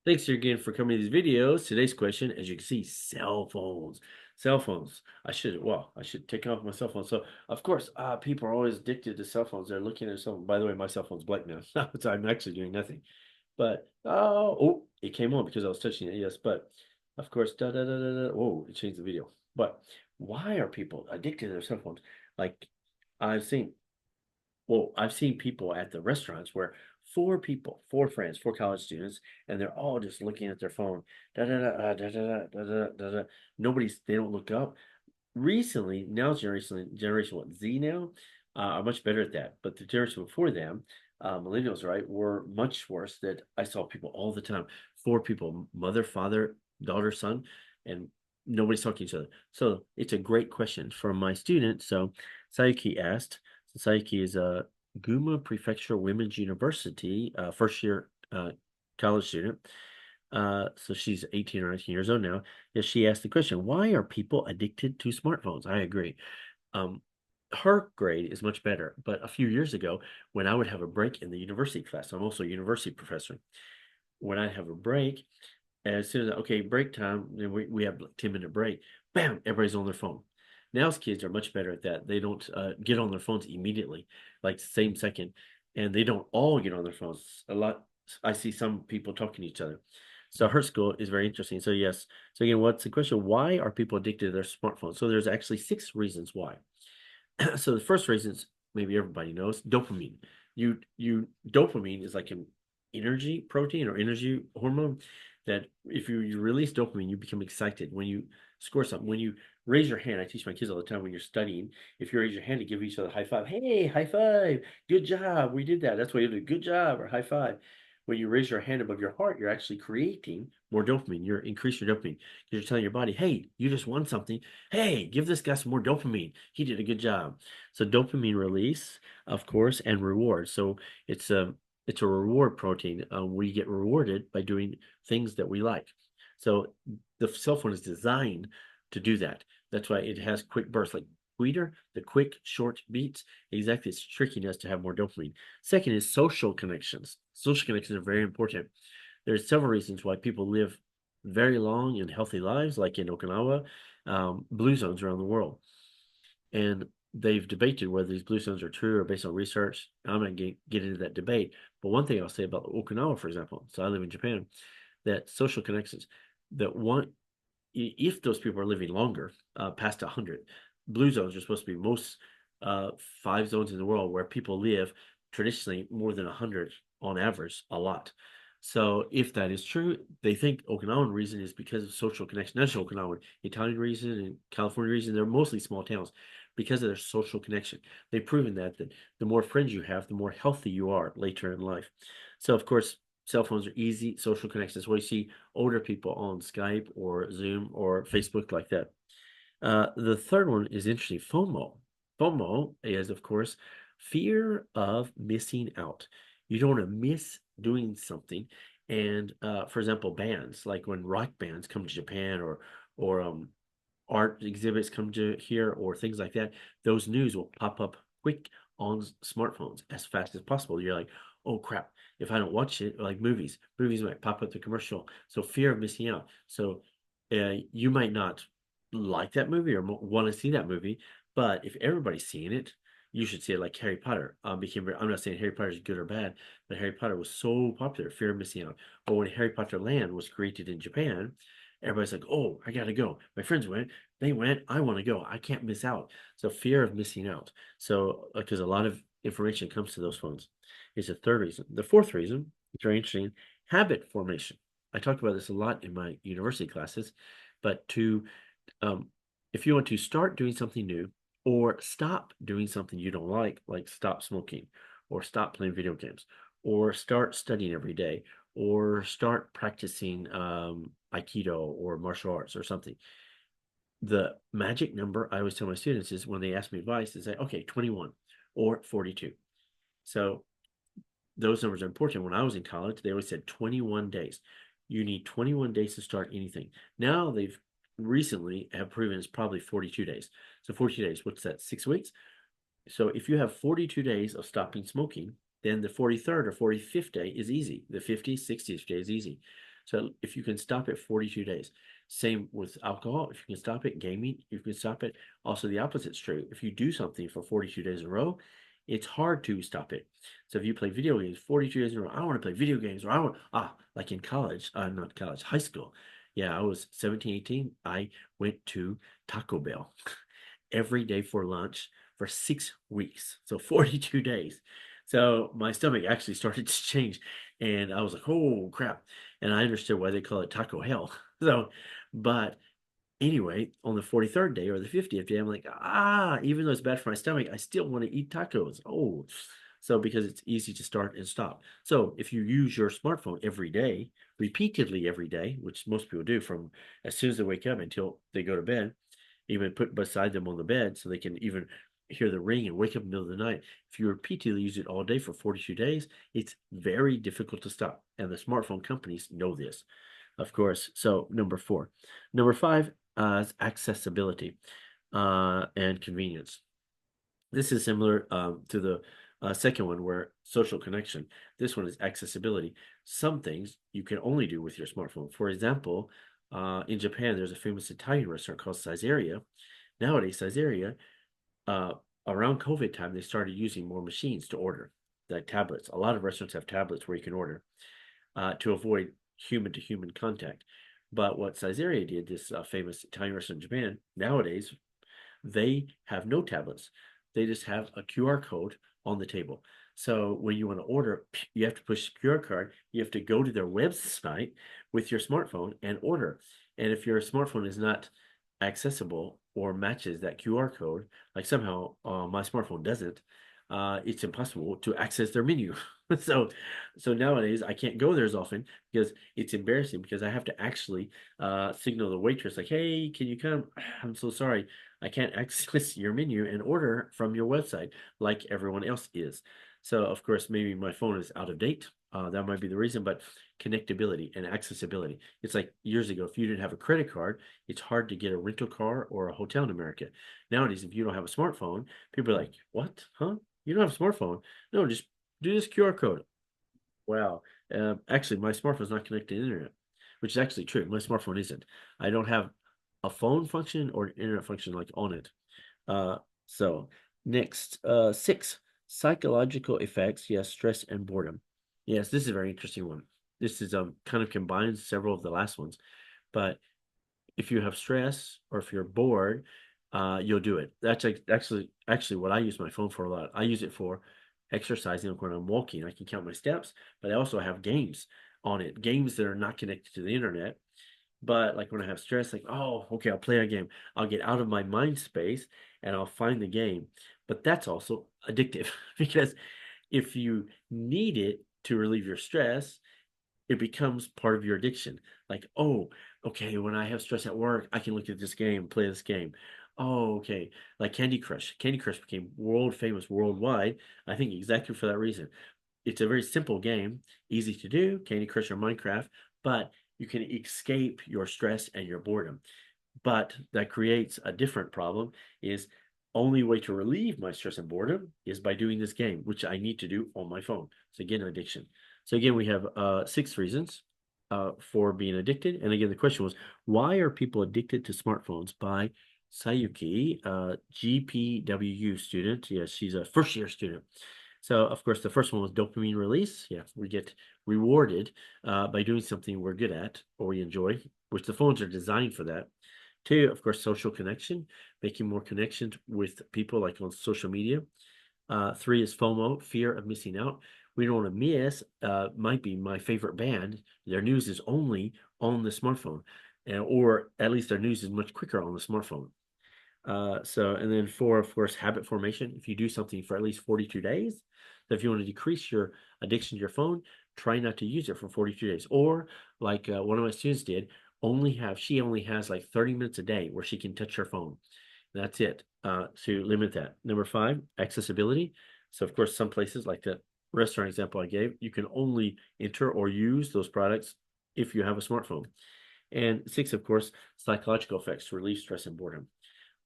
Thanks again for coming to these videos. Today's question, as you can see, cell phones. Cell phones. I should take off my cell phone. So, of course, people are always addicted to cell phones. They're looking at their cell phone. By the way, my cell phone's blank now. So I'm actually doing nothing. But, it came on because I was touching it. Yes, but of course, da da da da da. Whoa, it changed the video. But why are people addicted to their cell phones? Like, I've seen I've seen people at the restaurants where four people, four friends, four college students, and they're all just looking at their phone. Da da da da da da da da da da. They don't look up. Recently, now's generation what, Z now, are much better at that. But the generation before them, millennials, right, were much worse. That I saw people all the time, four people, mother, father, daughter, son, and nobody's talking to each other. So it's a great question from my student. So Sayuki asked. Sayuki is a Guma Prefecture Women's University first year college student. So she's 18 or 19 years old now. Yes, she asked the question, why are people addicted to smartphones? I agree. Um, Her grade is much better, but a few years ago, when I would have a break in the university class, I'm also a university professor. When I have a break, as soon as okay, break time, then we have like 10-minute break, bam, everybody's on their phone. Now's kids are much better at that. They don't get on their phones immediately, like same second, and they don't all get on their phones. A lot, I see some people talking to each other. So her school is very interesting. So yes. So again, what's the question? Why are people addicted to their smartphones? So there's actually six reasons why. So the first reason is maybe everybody knows dopamine. Dopamine is like an energy protein or energy hormone that if you release dopamine, you become excited when you score something. When you raise your hand, I teach my kids all the time when you're studying, if you raise your hand to give each other a high five, hey, high five, good job, we did that. That's why you do good job or high five. When you raise your hand above your heart, you're actually creating more dopamine. You're increasing your dopamine because you're telling your body, hey, you just won something. Hey, give this guy some more dopamine. He did a good job. So dopamine release, of course, and reward. So it's a it's a reward protein. We get rewarded by doing things that we like. So the cell phone is designed to do that. That's why it has quick bursts, like tweeter, the quick short beats. Exactly, it's tricking us to have more dopamine. Second is social connections. Social connections are very important. There's several reasons why people live very long and healthy lives, like in Okinawa, blue zones around the world. And they've debated whether these blue zones are true or based on research. I'm not get into that debate. But one thing I'll say about Okinawa, for example, so I live in Japan, that social connections, that one, if those people are living longer, past 100, blue zones are supposed to be most uh, five zones in the world where people live traditionally more than 100 on average, a lot. So if that is true, they think Okinawan reason is because of social connection. Not just Okinawan, Italian reason and California reason, they're mostly small towns because of their social connection. They've proven that the more friends you have, the more healthy you are later in life. So of course, cell phones are easy social connections. Where you see older people on Skype or Zoom or Facebook like that. The third one is interesting, FOMO. FOMO is, of course, fear of missing out. You don't want to miss doing something. And for example, bands, like when rock bands come to Japan or art exhibits come to here or things like that, those news will pop up quick on smartphones as fast as possible. You're like, oh crap, if I don't watch it, like movies might pop up the commercial. So fear of missing out. So you might not like that movie or want to see that movie, but if everybody's seeing it, you should see it. Like Harry Potter I'm not saying Harry Potter is good or bad, but Harry Potter was so popular, fear of missing out. But when Harry Potter Land was created in Japan, everybody's like, oh, I gotta go. My friends went, they went, I want to go. I can't miss out. So fear of missing out. So because a lot of information comes to those phones is the third reason. The fourth reason, it's very interesting, habit formation. I talked about this a lot in my university classes, but um, if you want to start doing something new or stop doing something you don't like stop smoking or stop playing video games or start studying every day or start practicing Aikido or martial arts or something. The magic number I always tell my students is when they ask me advice is say, okay, 21 or 42. So those numbers are important. When I was in college, they always said 21 days. You need 21 days to start anything. Now they've recently have proven it's probably 42 days. So 42 days, what's that? 6 weeks? So if you have 42 days of stopping smoking, then the 43rd or 45th day is easy. The 50th, 60th day is easy. So if you can stop it, 42 days. Same with alcohol. If you can stop it, gaming, you can stop it. Also, the opposite's true. If you do something for 42 days in a row, it's hard to stop it. So if you play video games 42 days in a row, I want to play video games, or I want, like in college, not college, high school. Yeah, I was 17, 18. I went to Taco Bell every day for lunch for 6 weeks. So 42 days. So my stomach actually started to change. And I was like, oh crap. And I understood why they call it taco hell. So, but anyway, on the 43rd day or the 50th day, I'm like, even though it's bad for my stomach, I still want to eat tacos. Oh, so because it's easy to start and stop. So if you use your smartphone every day, repeatedly every day, which most people do from as soon as they wake up until they go to bed, even put beside them on the bed so they can even hear the ring and wake up in the middle of the night. If you repeatedly use it all day for 42 days, it's very difficult to stop. And the smartphone companies know this, of course. So number 4. Number 5 is accessibility and convenience. This is similar to the second one, where social connection. This one is accessibility. Some things you can only do with your smartphone. For example, in Japan, there's a famous Italian restaurant called Caesarea. Nowadays, Caesarea, uh, around COVID time, they started using more machines to order, like tablets. A lot of restaurants have tablets where you can order to avoid human to human contact. But what Caesarea did, this famous Italian restaurant in Japan, nowadays they have no tablets. They just have a QR code on the table. So when you want to order, you have to push the QR card. You have to go to their website with your smartphone and order. And if your smartphone is not accessible or matches that QR code, like somehow my smartphone doesn't, it's impossible to access their menu. so, so nowadays I can't go there as often because it's embarrassing because I have to actually signal the waitress like, "Hey, can you come? I'm so sorry. I can't access your menu and order from your website like everyone else is." So, of course, maybe my phone is out of date. That might be the reason, but connectability and accessibility. It's like years ago, if you didn't have a credit card, it's hard to get a rental car or a hotel in America. Nowadays, if you don't have a smartphone, people are like, "What? Huh? You don't have a smartphone? No, just do this QR code." Wow. Actually, my smartphone's not connected to the internet, which is actually true. My smartphone isn't. I don't have a phone function or an internet function like on it. Uh, so next, 6, psychological effects. Yes, stress and boredom. Yes, this is a very interesting one. This is kind of combines several of the last ones, but if you have stress or if you're bored, you'll do it. That's actually what I use my phone for a lot. I use it for exercising. Like when I'm walking, I can count my steps, but I also have games on it, games that are not connected to the internet. But like when I have stress, like, oh, okay, I'll play a game. I'll get out of my mind space and I'll find the game. But that's also addictive because if you need it to relieve your stress, it becomes part of your addiction. Like, oh, okay, when I have stress at work, I can look at this game, play this game. Oh, okay. Like Candy Crush. Candy Crush became world famous worldwide, I think exactly for that reason. It's a very simple game, easy to do, Candy Crush or Minecraft, but you can escape your stress and your boredom. But that creates a different problem is only way to relieve my stress and boredom is by doing this game, which I need to do on my phone. So again, addiction. So again, we have 6 reasons for being addicted. And again, the question was, why are people addicted to smartphones? By Sayuki, GPWU student. Yes, she's a first year student. So of course, the first one was dopamine release. Yeah, we get rewarded by doing something we're good at or we enjoy, which the phones are designed for that. 2, of course, social connection, making more connections with people like on social media. 3 is FOMO, fear of missing out. We don't want to miss, might be my favorite band. Their news is only on the smartphone, or at least their news is much quicker on the smartphone. And then 4, of course, habit formation. If you do something for at least 42 days, so if you want to decrease your addiction to your phone, try not to use it for 42 days. Or like one of my students did, she only has like 30 minutes a day where she can touch her phone. That's it. To limit that. Number 5, accessibility. So of course, some places like the restaurant example I gave, you can only enter or use those products if you have a smartphone. And 6, of course, psychological effects to relieve stress and boredom.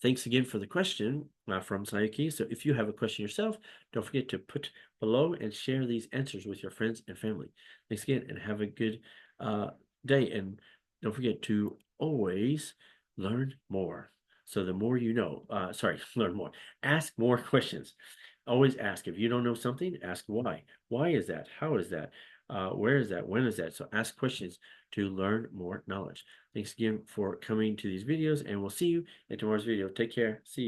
Thanks again for the question from Sayuki. So if you have a question yourself, don't forget to put below and share these answers with your friends and family. Thanks again and have a good day. And don't forget to always learn more. So the more you know, sorry, learn more. Ask more questions. Always ask. If you don't know something, ask why. Why is that? How is that? Where is that? When is that? So ask questions to learn more knowledge. Thanks again for coming to these videos, and we'll see you in tomorrow's video. Take care. See you.